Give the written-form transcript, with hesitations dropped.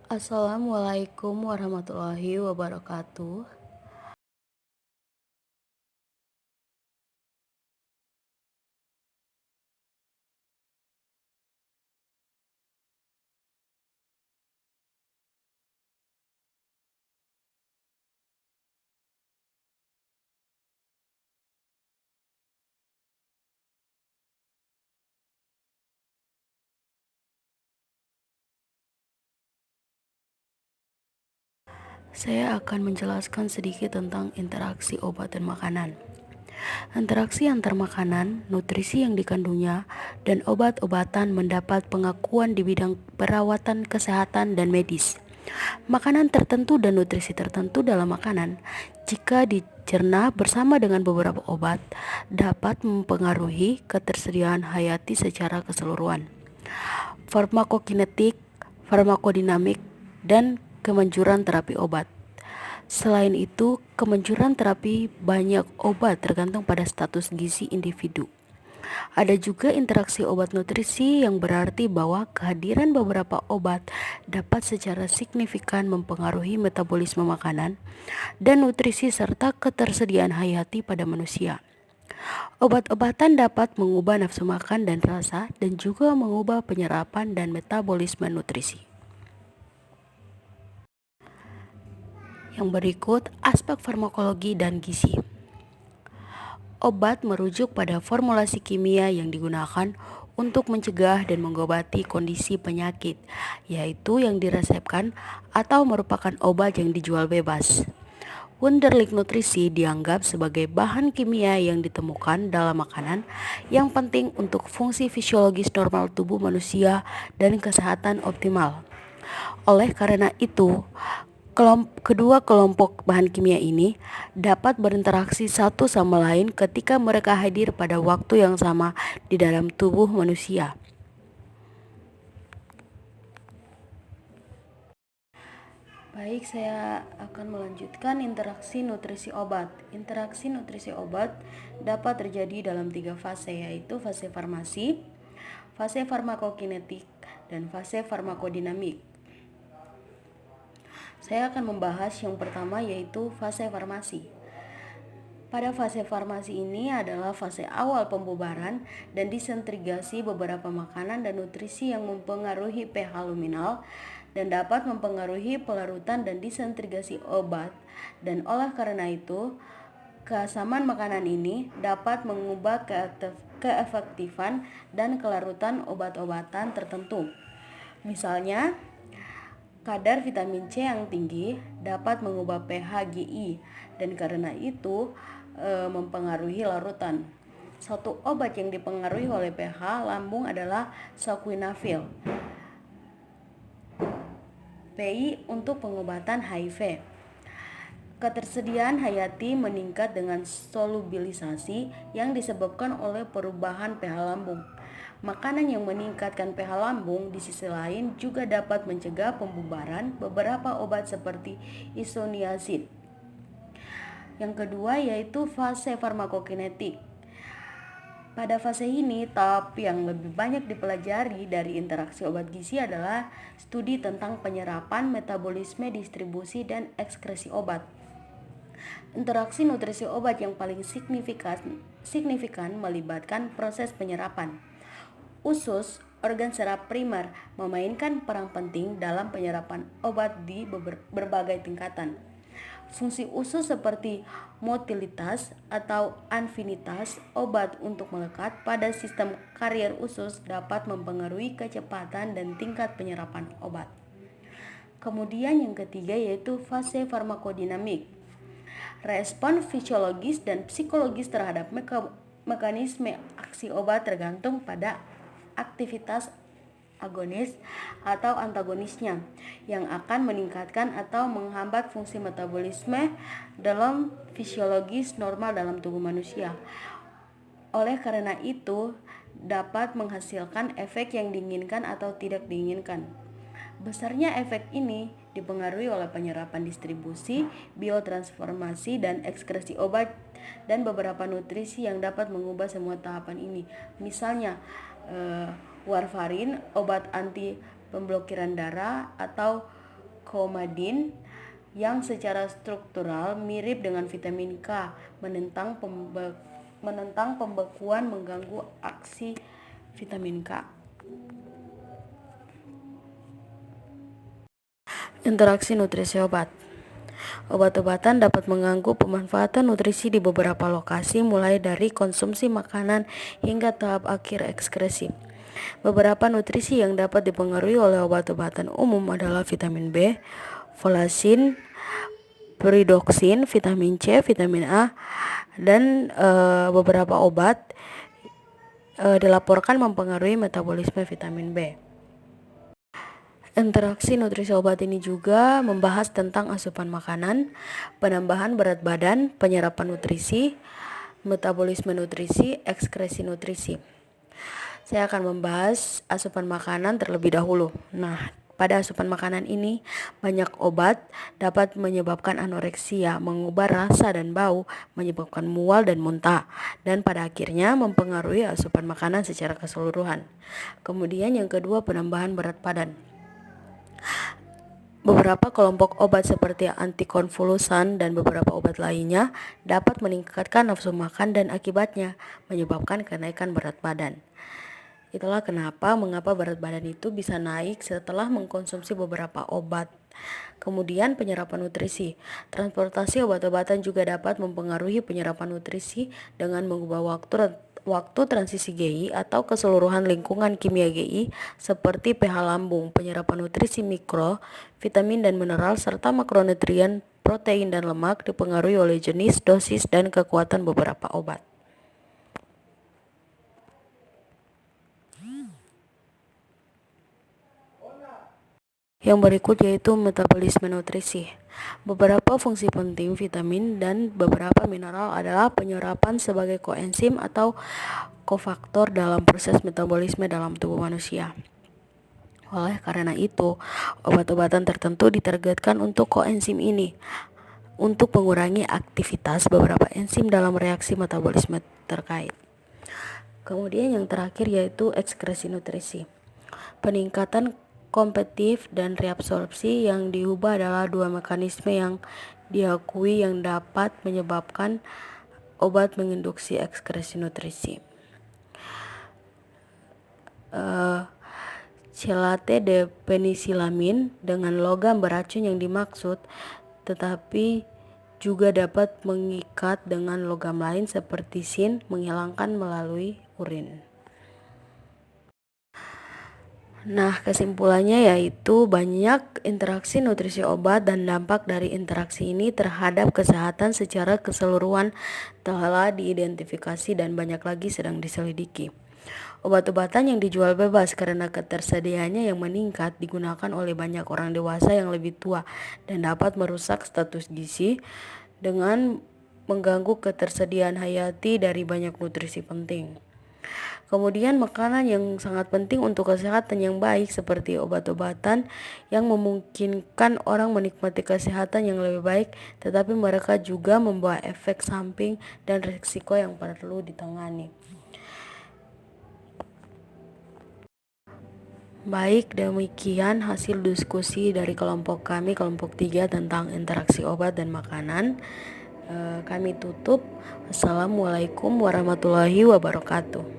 Assalamualaikum warahmatullahi wabarakatuh. Saya akan menjelaskan sedikit tentang interaksi obat dan makanan. Interaksi antar makanan, nutrisi yang dikandungnya, dan obat-obatan mendapat pengakuan di bidang perawatan kesehatan dan medis. Makanan tertentu dan nutrisi tertentu dalam makanan, jika dicerna bersama dengan beberapa obat, dapat mempengaruhi ketersediaan hayati secara keseluruhan. Farmakokinetik, farmakodinamik, dan kemanjuran terapi obat. Selain itu, kemanjuran terapi banyak obat tergantung pada status gizi individu. Ada juga interaksi obat nutrisi yang berarti bahwa kehadiran beberapa obat dapat secara signifikan mempengaruhi metabolisme makanan dan nutrisi serta ketersediaan hayati pada manusia. Obat-obatan dapat mengubah nafsu makan dan rasa dan juga mengubah penyerapan dan metabolisme nutrisi. Yang berikut aspek farmakologi dan gizi. Obat merujuk pada formulasi kimia yang digunakan untuk mencegah dan mengobati kondisi penyakit, yaitu yang diresepkan atau merupakan obat yang dijual bebas. Wunderlich nutrisi dianggap sebagai bahan kimia yang ditemukan dalam makanan yang penting untuk fungsi fisiologis normal tubuh manusia dan kesehatan optimal. Oleh karena itu, kedua kelompok bahan kimia ini dapat berinteraksi satu sama lain ketika mereka hadir pada waktu yang sama di dalam tubuh manusia. Baik, saya akan melanjutkan interaksi nutrisi obat. Interaksi nutrisi obat dapat terjadi dalam 3 fase, yaitu fase farmasi, fase farmakokinetik, dan fase farmakodinamik. Saya akan membahas yang pertama, yaitu fase farmasi. Pada fase farmasi ini adalah fase awal pembubaran dan disentrigasi beberapa makanan dan nutrisi yang mempengaruhi pH luminal dan dapat mempengaruhi pelarutan dan disentrigasi obat. Dan oleh karena itu, keasaman makanan ini dapat mengubah keefektifan dan kelarutan obat-obatan tertentu. Misalnya, kadar vitamin C yang tinggi dapat mengubah pH GI dan karena itu mempengaruhi larutan. Satu obat yang dipengaruhi oleh pH lambung adalah Saquinavir PI untuk pengobatan HIV. Ketersediaan hayati meningkat dengan solubilisasi yang disebabkan oleh perubahan pH lambung. Makanan yang meningkatkan pH lambung di sisi lain juga dapat mencegah pembubaran beberapa obat seperti isoniazid. Yang kedua yaitu fase farmakokinetik. Pada fase ini, tahap yang lebih banyak dipelajari dari interaksi obat gizi adalah studi tentang penyerapan, metabolisme, distribusi, dan ekskresi obat. Interaksi nutrisi obat yang paling signifikan melibatkan proses penyerapan. Usus, organ saraf primer, memainkan peran penting dalam penyerapan obat di berbagai tingkatan. Fungsi usus seperti motilitas atau afinitas obat untuk melekat pada sistem karier usus dapat mempengaruhi kecepatan dan tingkat penyerapan obat. Kemudian yang ketiga yaitu fase farmakodinamik. Respon fisiologis dan psikologis terhadap mekanisme aksi obat tergantung pada aktivitas agonis atau antagonisnya yang akan meningkatkan atau menghambat fungsi metabolisme dalam fisiologis normal dalam tubuh manusia. Oleh karena itu, dapat menghasilkan efek yang diinginkan atau tidak diinginkan. Besarnya efek ini dipengaruhi oleh penyerapan distribusi, biotransformasi, dan ekskresi obat dan beberapa nutrisi yang dapat mengubah semua tahapan ini. Misalnya, warfarin, obat anti pemblokiran darah, atau coumadin yang secara struktural mirip dengan vitamin K, menentang pembekuan mengganggu aksi vitamin K. Interaksi nutrisi obat. Obat-obatan dapat mengganggu pemanfaatan nutrisi di beberapa lokasi, mulai dari konsumsi makanan hingga tahap akhir ekskresi. Beberapa nutrisi yang dapat dipengaruhi oleh obat-obatan umum adalah vitamin B, folasin, pyridoxine, vitamin C, vitamin A, dan beberapa obat dilaporkan mempengaruhi metabolisme vitamin B. Interaksi nutrisi obat ini juga membahas tentang asupan makanan, penambahan berat badan, penyerapan nutrisi, metabolisme nutrisi, ekskresi nutrisi. Saya akan membahas asupan makanan terlebih dahulu. Nah, pada asupan makanan ini, banyak obat dapat menyebabkan anoreksia, mengubah rasa dan bau, menyebabkan mual dan muntah, dan pada akhirnya mempengaruhi asupan makanan secara keseluruhan. Kemudian yang kedua, penambahan berat badan. Beberapa kelompok obat seperti antikonvulsan dan beberapa obat lainnya dapat meningkatkan nafsu makan dan akibatnya menyebabkan kenaikan berat badan. Itulah mengapa berat badan itu bisa naik setelah mengkonsumsi beberapa obat. Kemudian penyerapan nutrisi. Transportasi obat-obatan juga dapat mempengaruhi penyerapan nutrisi dengan mengubah waktu transisi GI atau keseluruhan lingkungan kimia GI seperti pH lambung, penyerapan nutrisi mikro, vitamin dan mineral, serta makronutrien, protein dan lemak dipengaruhi oleh jenis, dosis, dan kekuatan beberapa obat. Yang berikut yaitu metabolisme nutrisi. Beberapa fungsi penting vitamin dan beberapa mineral adalah penyerapan sebagai koenzim atau kofaktor dalam proses metabolisme dalam tubuh manusia. Oleh karena itu, obat-obatan tertentu ditargetkan untuk koenzim ini untuk mengurangi aktivitas beberapa enzim dalam reaksi metabolisme terkait. Kemudian yang terakhir yaitu ekskresi nutrisi. Peningkatan kompetitif dan reabsorpsi yang diubah adalah dua mekanisme yang diakui yang dapat menyebabkan obat menginduksi ekskresi nutrisi. Chelate de penisilamin dengan logam beracun yang dimaksud, tetapi juga dapat mengikat dengan logam lain seperti sin, menghilangkan melalui urin. Nah, kesimpulannya yaitu banyak interaksi nutrisi obat dan dampak dari interaksi ini terhadap kesehatan secara keseluruhan telah diidentifikasi dan banyak lagi sedang diselidiki. Obat-obatan yang dijual bebas karena ketersediaannya yang meningkat digunakan oleh banyak orang dewasa yang lebih tua dan dapat merusak status gizi dengan mengganggu ketersediaan hayati dari banyak nutrisi penting. Kemudian makanan yang sangat penting untuk kesehatan yang baik seperti obat-obatan yang memungkinkan orang menikmati kesehatan yang lebih baik, tetapi mereka juga membawa efek samping dan risiko yang perlu ditangani. Baik, demikian hasil diskusi dari kelompok kami, kelompok 3 tentang interaksi obat dan makanan. Kami tutup. Assalamualaikum warahmatullahi wabarakatuh.